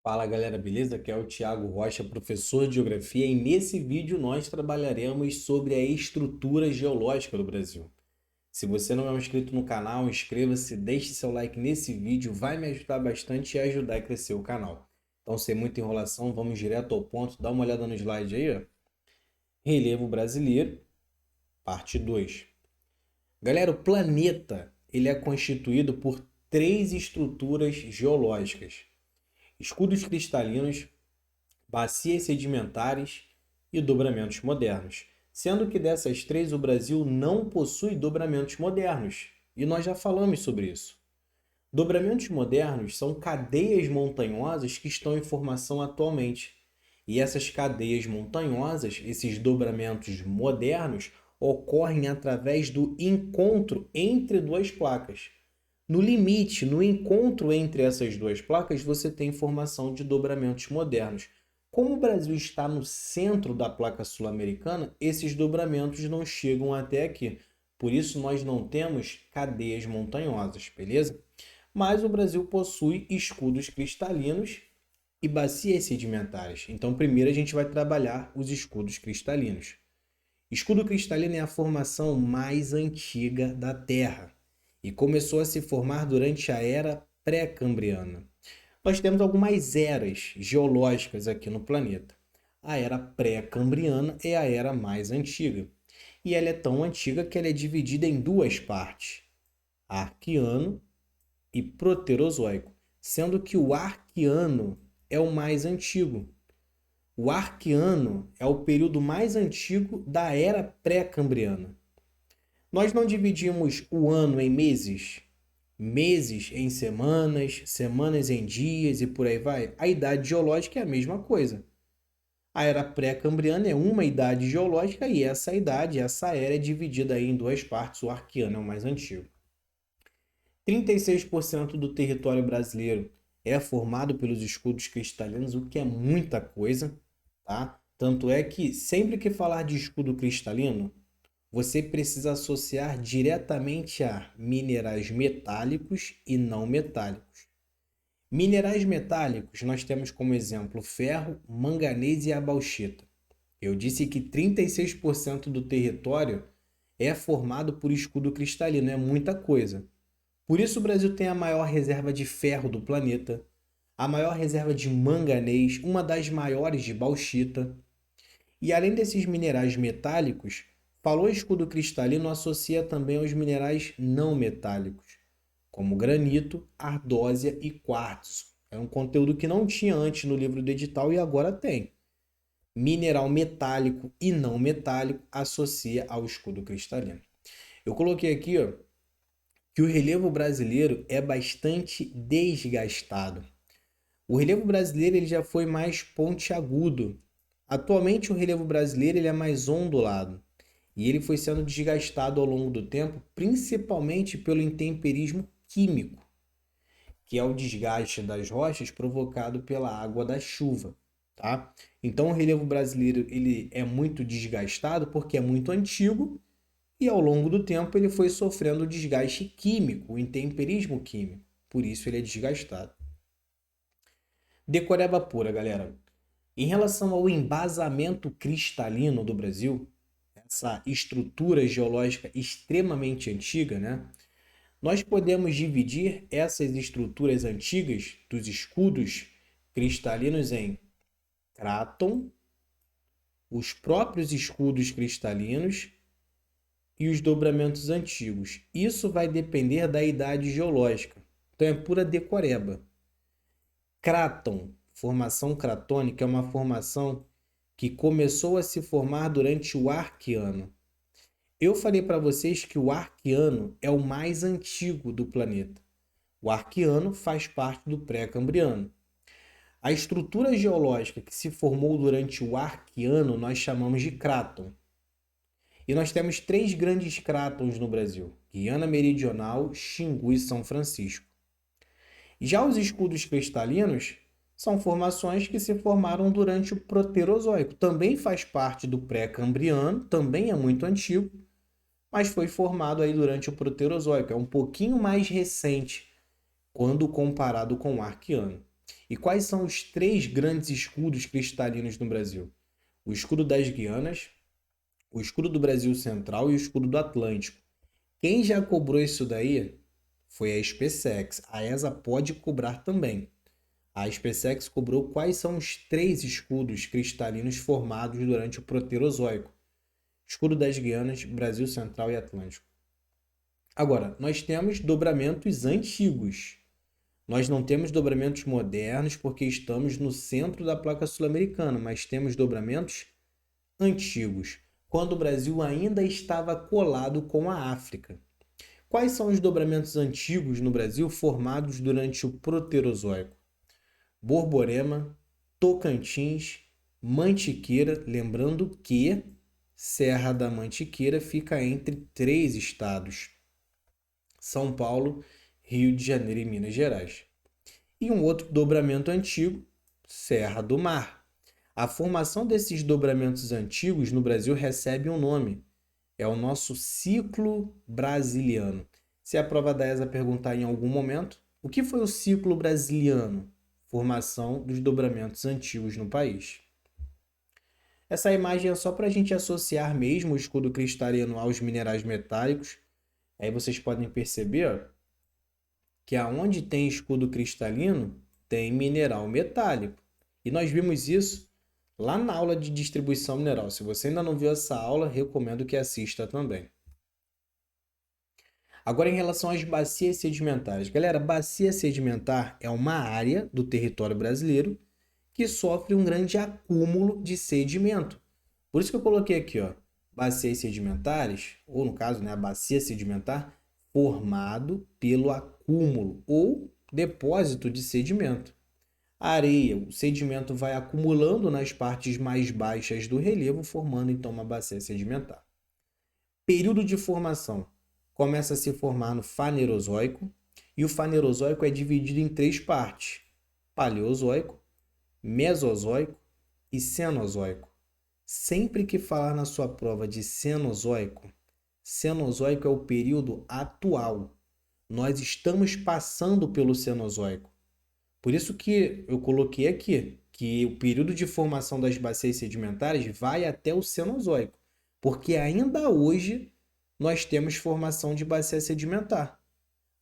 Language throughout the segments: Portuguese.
Fala galera, beleza? Aqui é o Thiago Rocha, professor de Geografia, e nesse vídeo nós trabalharemos sobre a estrutura geológica do Brasil. Se você não é inscrito no canal, inscreva-se, deixe seu like nesse vídeo, vai me ajudar bastante e ajudar a crescer o canal. Então, sem muita enrolação, vamos direto ao ponto, dá uma olhada no slide aí, ó. Relevo brasileiro, parte 2. Galera, o planeta ele é constituído por três estruturas geológicas: escudos cristalinos, bacias sedimentares e dobramentos modernos. Sendo que dessas três o Brasil não possui dobramentos modernos. E nós já falamos sobre isso. Dobramentos modernos são cadeias montanhosas que estão em formação atualmente. E essas cadeias montanhosas, esses dobramentos modernos, ocorrem através do encontro entre duas placas. No limite, no encontro entre essas duas placas, você tem formação de dobramentos modernos. Como o Brasil está no centro da placa sul-americana, esses dobramentos não chegam até aqui. Por isso, nós não temos cadeias montanhosas, beleza? Mas o Brasil possui escudos cristalinos e bacias sedimentares. Então, primeiro a gente vai trabalhar os escudos cristalinos. Escudo cristalino é a formação mais antiga da Terra e começou a se formar durante a Era Pré-Cambriana. Nós temos algumas eras geológicas aqui no planeta. A Era Pré-Cambriana é a era mais antiga. E ela é tão antiga que ela é dividida em duas partes: Arqueano e Proterozoico, sendo que o Arqueano é o mais antigo. O Arqueano é o período mais antigo da Era Pré-Cambriana. Nós não dividimos o ano em meses, meses em semanas, semanas em dias e por aí vai. A idade geológica é a mesma coisa. A era pré-cambriana é uma idade geológica e essa idade, essa era é dividida aí em duas partes. O Arqueano é o mais antigo. 36% do território brasileiro é formado pelos escudos cristalinos, o que é muita coisa, tá? Tanto é que sempre que falar de escudo cristalino, você precisa associar diretamente a minerais metálicos e não metálicos. Minerais metálicos, nós temos como exemplo ferro, manganês e a bauxita. Eu disse que 36% do território é formado por escudo cristalino, é muita coisa. Por isso o Brasil tem a maior reserva de ferro do planeta, a maior reserva de manganês, uma das maiores de bauxita. E além desses minerais metálicos, falou escudo cristalino associa também aos minerais não metálicos, como granito, ardósia e quartzo. É um conteúdo que não tinha antes no livro do edital e agora tem. Mineral metálico e não metálico associa ao escudo cristalino. Eu coloquei aqui, ó, que o relevo brasileiro é bastante desgastado. O relevo brasileiro ele já foi mais pontiagudo. Atualmente o relevo brasileiro ele é mais ondulado e ele foi sendo desgastado ao longo do tempo, principalmente pelo intemperismo químico, que é o desgaste das rochas provocado pela água da chuva, tá? Então o relevo brasileiro ele é muito desgastado porque é muito antigo e ao longo do tempo ele foi sofrendo desgaste químico, o intemperismo químico. Por isso ele é desgastado. Decoreba pura, galera. Em relação ao embasamento cristalino do Brasil, essa estrutura geológica extremamente antiga, né? Nós podemos dividir essas estruturas antigas dos escudos cristalinos em cráton, os próprios escudos cristalinos e os dobramentos antigos. Isso vai depender da idade geológica. Então é pura decoreba. Cráton, formação cratônica, é uma formação que começou a se formar durante o Arqueano. Eu falei para vocês que o Arqueano é o mais antigo do planeta. O Arqueano faz parte do Pré-Cambriano. A estrutura geológica que se formou durante o Arqueano nós chamamos de cráton. E nós temos três grandes crátons no Brasil: Guiana Meridional, Xingu e São Francisco. Já os escudos cristalinos são formações que se formaram durante o Proterozoico. Também faz parte do Pré-Cambriano, também é muito antigo, mas foi formado aí durante o Proterozoico. É um pouquinho mais recente quando comparado com o Arqueano. E quais são os três grandes escudos cristalinos no Brasil? O escudo das Guianas, o escudo do Brasil Central e o escudo do Atlântico. Quem já cobrou isso daí foi a SpaceX. A ESA pode cobrar também. A SpaceX cobrou quais são os três escudos cristalinos formados durante o Proterozoico. Escudo das Guianas, Brasil Central e Atlântico. Agora, nós temos dobramentos antigos. Nós não temos dobramentos modernos porque estamos no centro da placa sul-americana, mas temos dobramentos antigos, quando o Brasil ainda estava colado com a África. Quais são os dobramentos antigos no Brasil formados durante o Proterozoico? Borborema, Tocantins, Mantiqueira, lembrando que Serra da Mantiqueira fica entre três estados: São Paulo, Rio de Janeiro e Minas Gerais. E um outro dobramento antigo, Serra do Mar. A formação desses dobramentos antigos no Brasil recebe um nome. É o nosso ciclo brasiliano. Se a prova da ESA perguntar em algum momento, o que foi o ciclo brasiliano? Formação dos dobramentos antigos no país. Essa imagem é só para a gente associar mesmo o escudo cristalino aos minerais metálicos. Aí vocês podem perceber, ó, que aonde tem escudo cristalino, tem mineral metálico. E nós vimos isso lá na aula de distribuição mineral. Se você ainda não viu essa aula, recomendo que assista também. Agora, em relação às bacias sedimentares. Galera, bacia sedimentar é uma área do território brasileiro que sofre um grande acúmulo de sedimento. Por isso que eu coloquei aqui, ó, bacias sedimentares, ou no caso, né, a bacia sedimentar, formado pelo acúmulo ou depósito de sedimento. A areia, o sedimento vai acumulando nas partes mais baixas do relevo, formando então uma bacia sedimentar. Período de formação. Começa a se formar no Fanerozoico, e o Fanerozoico é dividido em três partes: Paleozoico, Mesozoico e Cenozoico. Sempre que falar na sua prova de Cenozoico, Cenozoico é o período atual. Nós estamos passando pelo Cenozoico. Por isso que eu coloquei aqui que o período de formação das bacias sedimentares vai até o Cenozoico, porque ainda hoje nós temos formação de bacia sedimentar.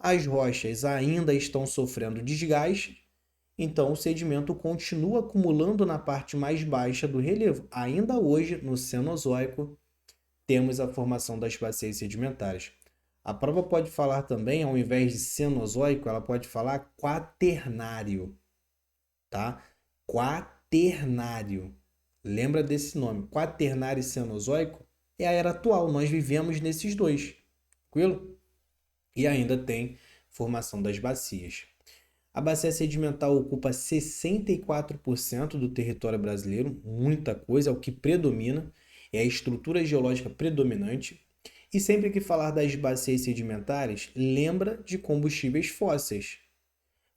As rochas ainda estão sofrendo desgaste, então o sedimento continua acumulando na parte mais baixa do relevo. Ainda hoje, no Cenozoico, temos a formação das bacias sedimentares. A prova pode falar também, ao invés de Cenozoico, ela pode falar quaternário, tá? Quaternário. Lembra desse nome? Quaternário e Cenozoico é a era atual. Nós vivemos nesses dois. Tranquilo? E ainda tem formação das bacias. A bacia sedimentar ocupa 64% do território brasileiro, muita coisa, é o que predomina, é a estrutura geológica predominante. E sempre que falar das bacias sedimentares, lembra de combustíveis fósseis.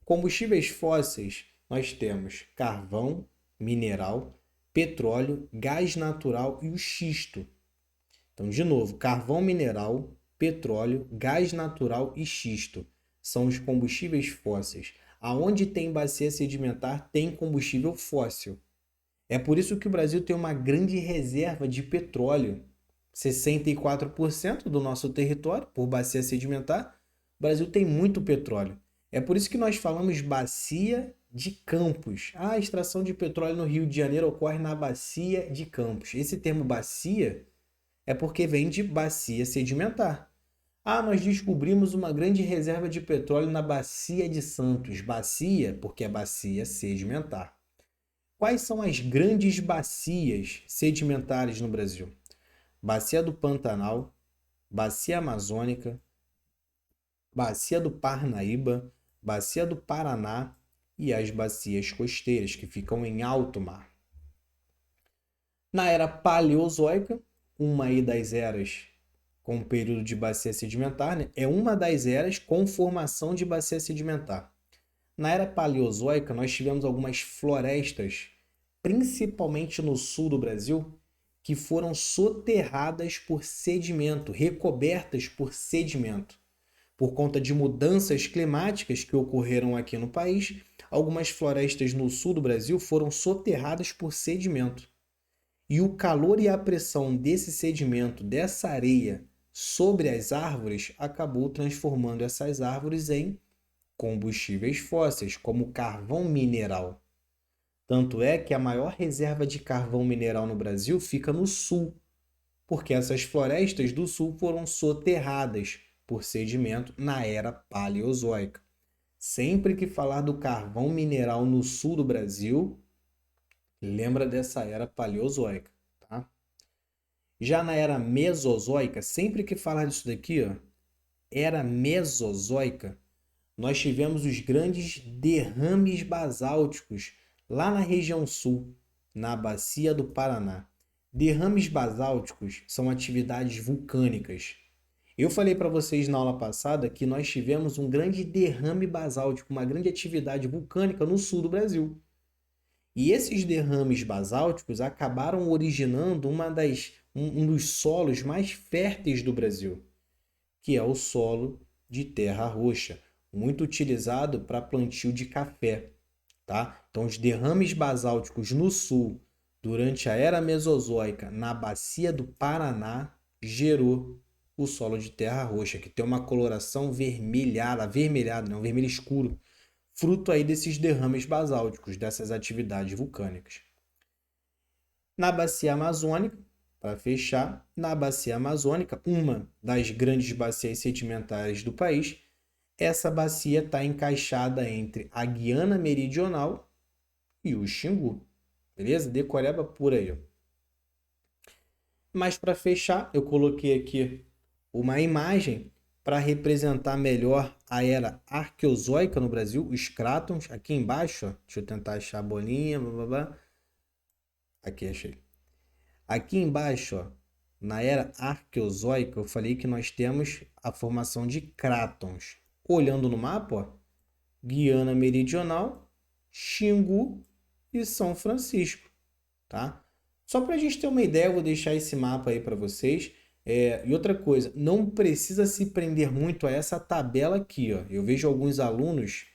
Combustíveis fósseis, nós temos carvão, mineral, petróleo, gás natural e o xisto. Então, de novo, carvão mineral, petróleo, gás natural e xisto são os combustíveis fósseis. Aonde tem bacia sedimentar, tem combustível fóssil. É por isso que o Brasil tem uma grande reserva de petróleo. 64% do nosso território, por bacia sedimentar, o Brasil tem muito petróleo. É por isso que nós falamos bacia de Campos. A extração de petróleo no Rio de Janeiro ocorre na bacia de Campos. Esse termo bacia é porque vem de bacia sedimentar. Ah, nós descobrimos uma grande reserva de petróleo na bacia de Santos. Bacia, porque é bacia sedimentar. Quais são as grandes bacias sedimentares no Brasil? Bacia do Pantanal, Bacia Amazônica, Bacia do Parnaíba, Bacia do Paraná e as bacias costeiras, que ficam em alto mar. Na era Paleozoica, uma aí das eras com o período de bacia sedimentar, né? É uma das eras com formação de bacia sedimentar. Na era Paleozoica, nós tivemos algumas florestas, principalmente no sul do Brasil, que foram soterradas por sedimento, recobertas por sedimento. Por conta de mudanças climáticas que ocorreram aqui no país, algumas florestas no sul do Brasil foram soterradas por sedimento. E o calor e a pressão desse sedimento, dessa areia, sobre as árvores, acabou transformando essas árvores em combustíveis fósseis, como carvão mineral. Tanto é que a maior reserva de carvão mineral no Brasil fica no sul, porque essas florestas do sul foram soterradas por sedimento na era paleozoica. Sempre que falar do carvão mineral no sul do Brasil, lembra dessa era paleozoica, tá? Já na era mesozoica, sempre que falar disso daqui, ó, era mesozoica, nós tivemos os grandes derrames basálticos lá na região sul, na bacia do Paraná. Derrames basálticos são atividades vulcânicas. Eu falei para vocês na aula passada que nós tivemos um grande derrame basáltico, uma grande atividade vulcânica no sul do Brasil. E esses derrames basálticos acabaram originando um dos solos mais férteis do Brasil, que é o solo de terra roxa, muito utilizado para plantio de café, tá? Então, os derrames basálticos no sul, durante a era mesozoica, na bacia do Paraná, gerou o solo de terra roxa, que tem uma coloração avermelhada, não, vermelho escuro, fruto aí desses derrames basálticos, dessas atividades vulcânicas. Na bacia amazônica, para fechar, na bacia amazônica, uma das grandes bacias sedimentares do país, essa bacia está encaixada entre a Guiana Meridional e o Xingu. Beleza? Decoreba por aí. Ó. Mas para fechar, eu coloquei aqui uma imagem para representar melhor a era arqueozoica no Brasil, os crátons. Aqui embaixo, ó, deixa eu tentar achar a bolinha. Blá, blá, blá. Aqui, achei. Aqui embaixo, ó, na era arqueozoica, eu falei que nós temos a formação de crátons. Olhando no mapa, ó, Guiana Meridional, Xingu e São Francisco, tá? Só para a gente ter uma ideia, eu vou deixar esse mapa aí para vocês. E outra coisa, não precisa se prender muito a essa tabela aqui, ó. Eu vejo alguns alunos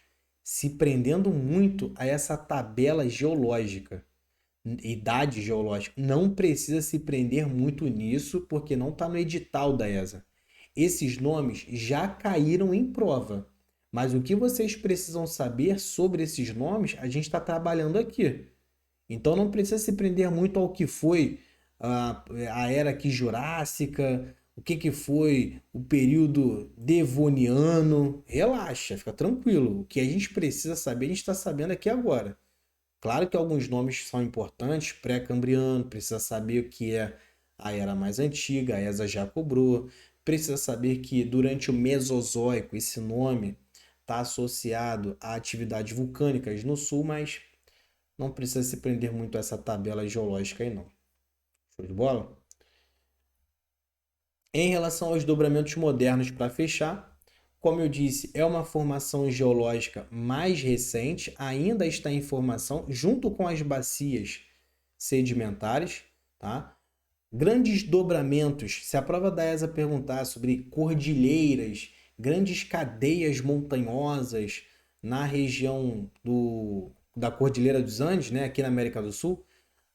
se prendendo muito a essa tabela geológica, idade geológica. Não precisa se prender muito nisso, porque não está no edital da ESA. Esses nomes já caíram em prova. Mas o que vocês precisam saber sobre esses nomes, a gente está trabalhando aqui. Então não precisa se prender muito ao que foi a era aqui jurássica, o que foi o período devoniano. Relaxa, fica tranquilo. O que a gente precisa saber, a gente está sabendo aqui agora. Claro que alguns nomes são importantes, pré-cambriano, precisa saber o que é a era mais antiga, a ESA já cobrou. Precisa saber que durante o Mesozoico esse nome está associado a atividades vulcânicas no sul, mas não precisa se prender muito a essa tabela geológica aí não. Show de bola? Em relação aos dobramentos modernos, para fechar, como eu disse, é uma formação geológica mais recente, ainda está em formação, junto com as bacias sedimentares, tá? Grandes dobramentos, se a prova da ESA perguntar sobre cordilheiras, grandes cadeias montanhosas na região da Cordilheira dos Andes, né, aqui na América do Sul,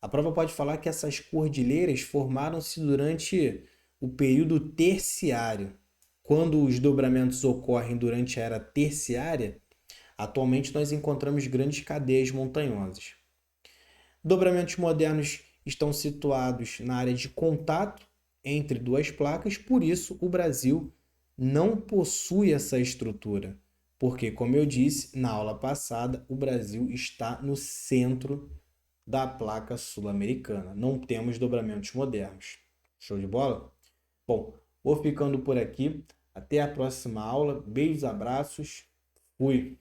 a prova pode falar que essas cordilheiras formaram-se durante o período terciário. Quando os dobramentos ocorrem durante a era terciária, atualmente nós encontramos grandes cadeias montanhosas. Dobramentos modernos estão situados na área de contato entre duas placas, por isso o Brasil não possui essa estrutura. Porque, como eu disse na aula passada, o Brasil está no centro da placa sul-americana. Não temos dobramentos modernos. Show de bola? Bom, vou ficando por aqui. Até a próxima aula. Beijos, abraços. Fui!